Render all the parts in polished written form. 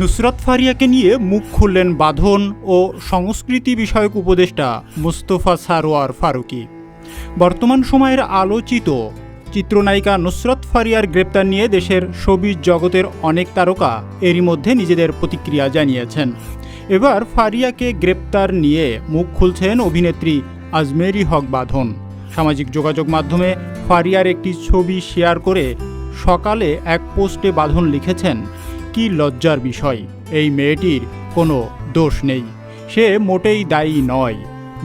নুসরাত ফারিয়াকে নিয়ে মুখ খুললেন বাঁধন ও সংস্কৃতি বিষয়ক উপদেষ্টা মুস্তফা সারোয়ার ফারুকী। বর্তমান সময়ের আলোচিত চিত্রনায়িকা নুসরাত ফারিয়ার গ্রেপ্তার নিয়ে দেশের শোবিজ জগতের অনেক তারকা এরই মধ্যে নিজেদের প্রতিক্রিয়া জানিয়েছেন। এবার ফারিয়াকে গ্রেপ্তার নিয়ে মুখ খুলছেন অভিনেত্রী আজমেরী হক বাঁধন। সামাজিক যোগাযোগ মাধ্যমে ফারিয়ার একটি ছবি শেয়ার করে সকালে এক পোস্টে বাঁধন লিখেছেন, কি লজ্জার বিষয়, এই মেয়েটির কোনো দোষ নেই, সে মোটেই দায়ী নয়।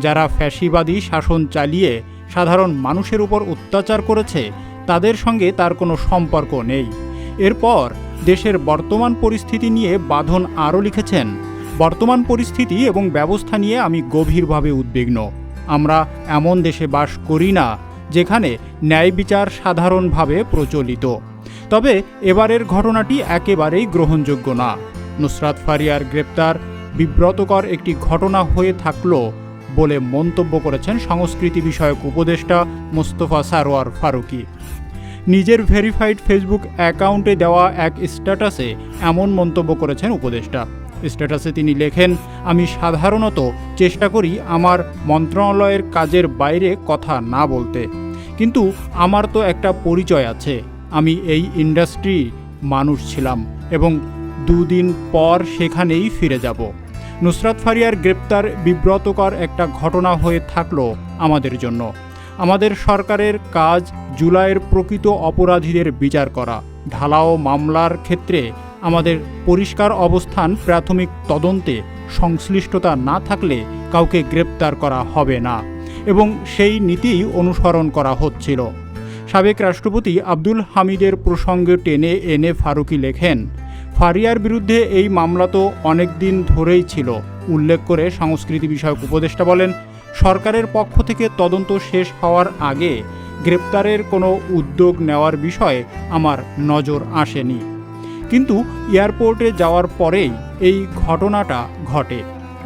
যারা ফ্যাসিবাদী শাসন চালিয়ে সাধারণ মানুষের উপর অত্যাচার করেছে তাদের সঙ্গে তার কোনো সম্পর্ক নেই। এরপর দেশের বর্তমান পরিস্থিতি নিয়ে বাঁধন আরও লিখেছেন, বর্তমান পরিস্থিতি এবং ব্যবস্থা নিয়ে আমি গভীরভাবে উদ্বিগ্ন। আমরা এমন দেশে বাস করি না যেখানে ন্যায় বিচার সাধারণভাবে প্রচলিত। তবে এবারের ঘটনাটি একেবারেই গ্রহণযোগ্য না। নুসরাত ফারিয়ার গ্রেপ্তার বিব্রতকর একটি ঘটনা হয়ে থাকলো বলে মন্তব্য করেছেন সংস্কৃতি বিষয়ক উপদেষ্টা মুস্তফা সারোয়ার ফারুকী। নিজের ভেরিফাইড ফেসবুক অ্যাকাউন্টে দেওয়া এক স্ট্যাটাসে এমন মন্তব্য করেছেন উপদেষ্টা। স্ট্যাটাসে তিনি লেখেন, আমি সাধারণত চেষ্টা করি আমার মন্ত্রণালয়ের কাজের বাইরে কথা না বলতে, কিন্তু আমার তো একটা পরিচয় আছে। আমি এই ইন্ডাস্ট্রির মানুষ ছিলাম এবং দুদিন পর সেখানেই ফিরে যাব। নুসরাত ফারিয়ার গ্রেপ্তার বিব্রতকর একটা ঘটনা হয়ে থাকলো আমাদের জন্য। আমাদের সরকারের কাজ জুলাইয়ের প্রকৃত অপরাধীদের বিচার করা। ঢালাও মামলার ক্ষেত্রে আমাদের পরিষ্কার অবস্থান, প্রাথমিক তদন্তে সংশ্লিষ্টতা না থাকলে কাউকে গ্রেপ্তার করা হবে না এবং সেই নীতিই অনুসরণ করা হচ্ছিল। সাবেক রাষ্ট্রপতি আব্দুল হামিদের প্রসঙ্গে টেনে এনে ফারুকী লেখেন, ফারিয়ার বিরুদ্ধে এই মামলা তো অনেক দিন ধরেই ছিল। উল্লেখ করে সংস্কৃতি বিষয়ক উপদেষ্টা বলেন, সরকারের পক্ষ থেকে তদন্ত শেষ হওয়ার আগে গ্রেপ্তারের কোনো উদ্যোগ নেওয়ার বিষয়ে আমার নজর আসেনি, কিন্তু এয়ারপোর্টে যাওয়ার পরেই এই ঘটনাটা ঘটে।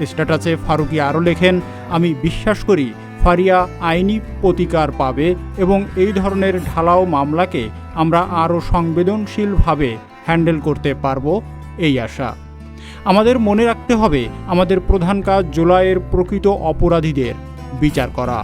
স্ট্যাটাসে ফারুকী আরও লেখেন, আমি বিশ্বাস করি ফারিয়া আইনি প্রতিকার পাবে এবং এই ধরনের ঢালাও মামলাকে আমরা আরও সংবেদনশীলভাবে হ্যান্ডেল করতে পারবো, এই আশা। আমাদের মনে রাখতে হবে, আমাদের প্রধান কাজ জুলাইয়ের প্রকৃত অপরাধীদের বিচার করা।